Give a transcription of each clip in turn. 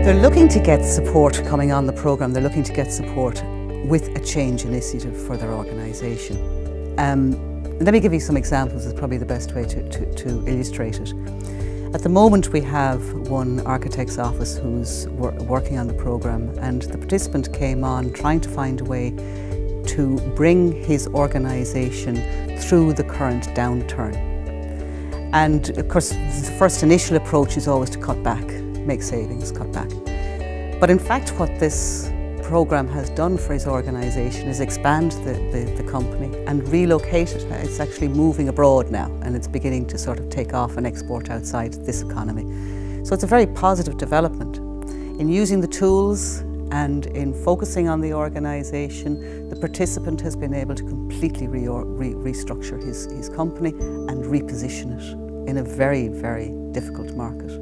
They're looking to get support coming on the programme. They're looking to get support with a change initiative for their organisation. Let me give you some examples. It's probably the best way to illustrate it. At the moment we have one architect's office who's working on the programme, and the participant came on trying to find a way to bring his organisation through the current downturn. And of course the first initial approach is always to cut back, make savings, cut back. But in fact what this programme has done for his organisation is expand the company and relocate it. It's actually moving abroad now, and it's beginning to sort of take off and export outside this economy. So it's a very positive development. In using the tools and in focusing on the organisation, the participant has been able to completely restructure his company and reposition it in a very, very difficult market.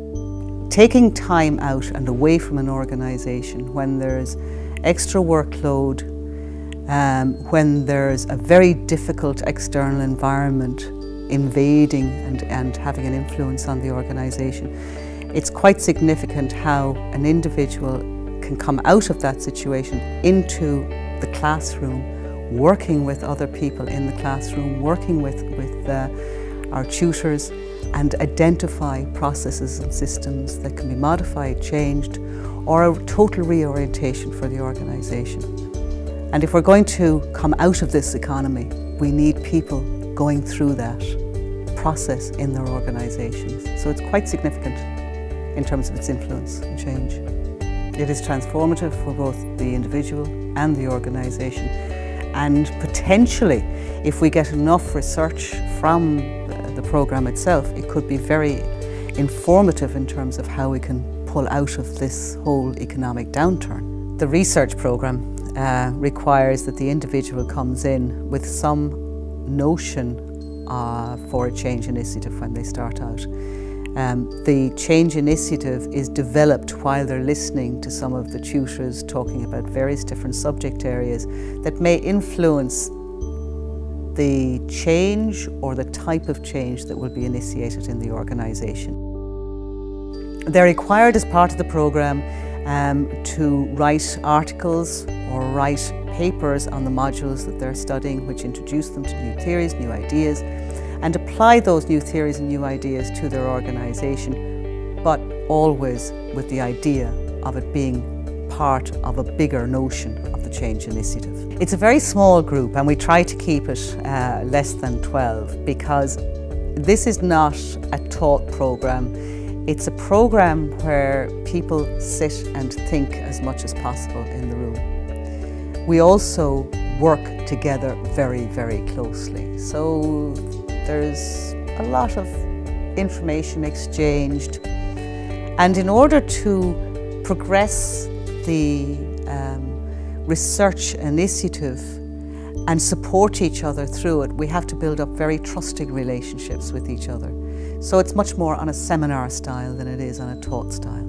Taking time out and away from an organisation when there's extra workload, when there's a very difficult external environment invading and having an influence on the organisation, it's quite significant how an individual can come out of that situation into the classroom, working with other people in the classroom, working with our tutors, and identify processes and systems that can be modified, changed, or a total reorientation for the organisation. And if we're going to come out of this economy, we need people going through that process in their organisations. So it's quite significant in terms of its influence and change. It is transformative for both the individual and the organisation, and potentially, if we get enough research from the programme itself, it could be very informative in terms of how we can pull out of this whole economic downturn. The research programme requires that the individual comes in with some notion for a change initiative when they start out. The change initiative is developed while they're listening to some of the tutors talking about various different subject areas that may influence the change or the type of change that will be initiated in the organisation. They're required as part of the programme to write articles or write papers on the modules that they're studying, which introduce them to new theories, new ideas, and apply those new theories and new ideas to their organisation, but always with the idea of it being part of a bigger notion of the change initiative. It's a very small group, and we try to keep it less than 12, because this is not a taught programme. It's a programme where people sit and think as much as possible in the room. We also work together very, very closely. So there's a lot of information exchanged, and in order to progress the research initiative and support each other through it, we have to build up very trusting relationships with each other. So it's much more on a seminar style than it is on a taught style.